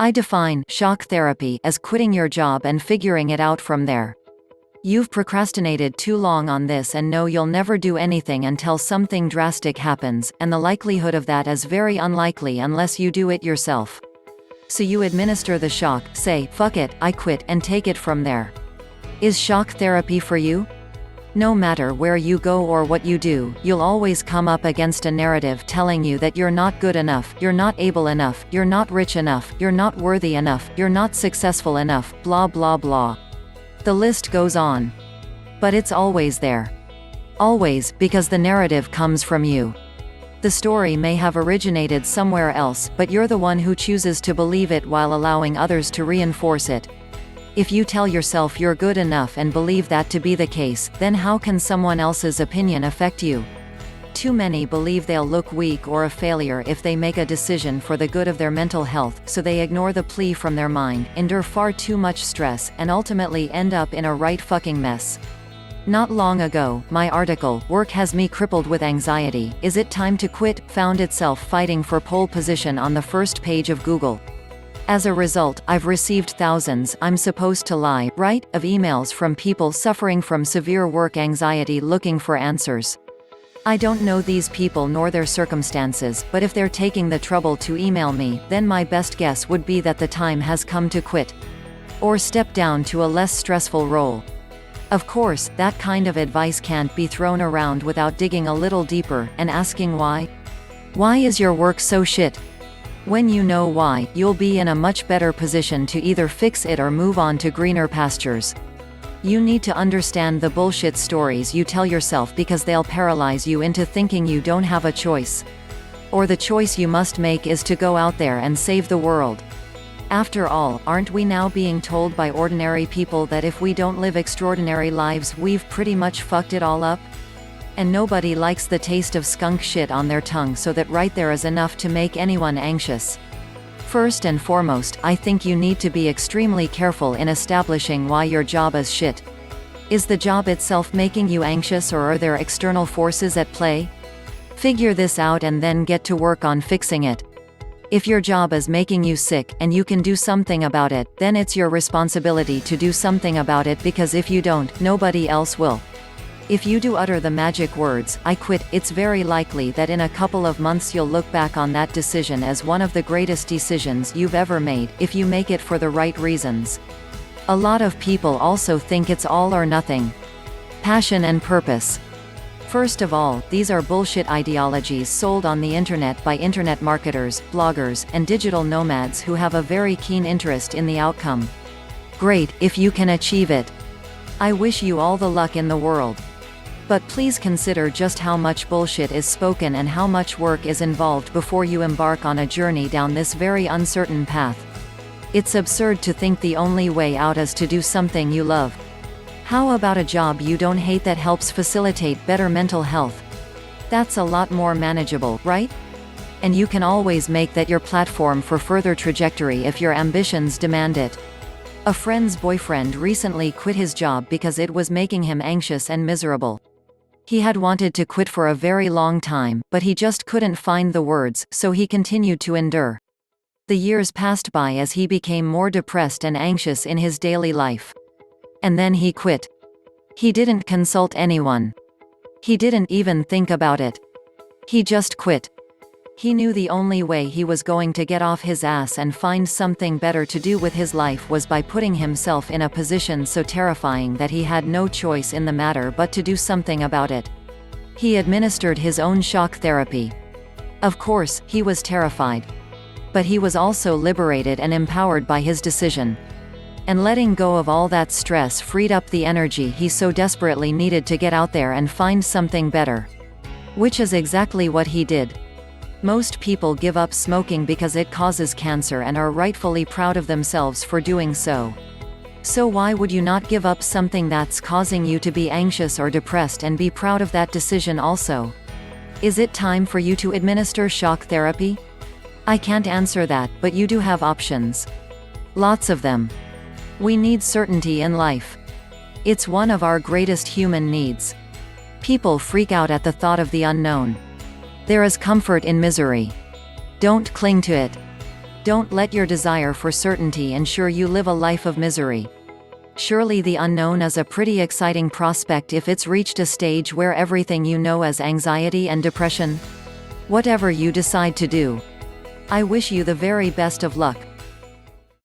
I define shock therapy as quitting your job and figuring it out from there. You've procrastinated too long on this and know you'll never do anything until something drastic happens, and the likelihood of that is very unlikely unless you do it yourself. So you administer the shock, say, "Fuck it, I quit," and take it from there. Is shock therapy for you? No matter where you go or what you do, you'll always come up against a narrative telling you that you're not good enough, you're not able enough, you're not rich enough, you're not worthy enough, you're not successful enough, blah blah blah. The list goes on. But it's always there. Always, because the narrative comes from you. The story may have originated somewhere else, but you're the one who chooses to believe it while allowing others to reinforce it. If you tell yourself you're good enough and believe that to be the case, then how can someone else's opinion affect you? Too many believe they'll look weak or a failure if they make a decision for the good of their mental health, so they ignore the plea from their mind, endure far too much stress, and ultimately end up in a right fucking mess. Not long ago, my article, "Work Has Me Crippled with Anxiety, Is It Time to Quit?" found itself fighting for pole position on the first page of Google. As a result, I've received thousands, I'm supposed to lie, right, of emails from people suffering from severe work anxiety looking for answers. I don't know these people nor their circumstances, but if they're taking the trouble to email me, then my best guess would be that the time has come to quit. Or step down to a less stressful role. Of course, that kind of advice can't be thrown around without digging a little deeper, and asking why. Why is your work so shit? When you know why, you'll be in a much better position to either fix it or move on to greener pastures. You need to understand the bullshit stories you tell yourself because they'll paralyze you into thinking you don't have a choice. Or the choice you must make is to go out there and save the world. After all, aren't we now being told by ordinary people that if we don't live extraordinary lives, we've pretty much fucked it all up? And nobody likes the taste of skunk shit on their tongue, so that right there is enough to make anyone anxious. First and foremost, I think you need to be extremely careful in establishing why your job is shit. Is the job itself making you anxious, or are there external forces at play? Figure this out and then get to work on fixing it. If your job is making you sick, and you can do something about it, then it's your responsibility to do something about it, because if you don't, nobody else will. If you do utter the magic words, "I quit," it's very likely that in a couple of months you'll look back on that decision as one of the greatest decisions you've ever made, if you make it for the right reasons. A lot of people also think it's all or nothing. Passion and purpose. First of all, these are bullshit ideologies sold on the internet by internet marketers, bloggers, and digital nomads who have a very keen interest in the outcome. Great, if you can achieve it. I wish you all the luck in the world. But please consider just how much bullshit is spoken and how much work is involved before you embark on a journey down this very uncertain path. It's absurd to think the only way out is to do something you love. How about a job you don't hate that helps facilitate better mental health? That's a lot more manageable, right? And you can always make that your platform for further trajectory if your ambitions demand it. A friend's boyfriend recently quit his job because it was making him anxious and miserable. He had wanted to quit for a very long time, but he just couldn't find the words, so he continued to endure. The years passed by as he became more depressed and anxious in his daily life. And then he quit. He didn't consult anyone. He didn't even think about it. He just quit. He knew the only way he was going to get off his ass and find something better to do with his life was by putting himself in a position so terrifying that he had no choice in the matter but to do something about it. He administered his own shock therapy. Of course, he was terrified. But he was also liberated and empowered by his decision. And letting go of all that stress freed up the energy he so desperately needed to get out there and find something better. Which is exactly what he did. Most people give up smoking because it causes cancer and are rightfully proud of themselves for doing so. So why would you not give up something that's causing you to be anxious or depressed and be proud of that decision also? Is it time for you to administer shock therapy? I can't answer that, but you do have options. Lots of them. We need certainty in life. It's one of our greatest human needs. People freak out at the thought of the unknown. There is comfort in misery. Don't cling to it. Don't let your desire for certainty ensure you live a life of misery. Surely the unknown is a pretty exciting prospect if it's reached a stage where everything you know is anxiety and depression. Whatever you decide to do, I wish you the very best of luck.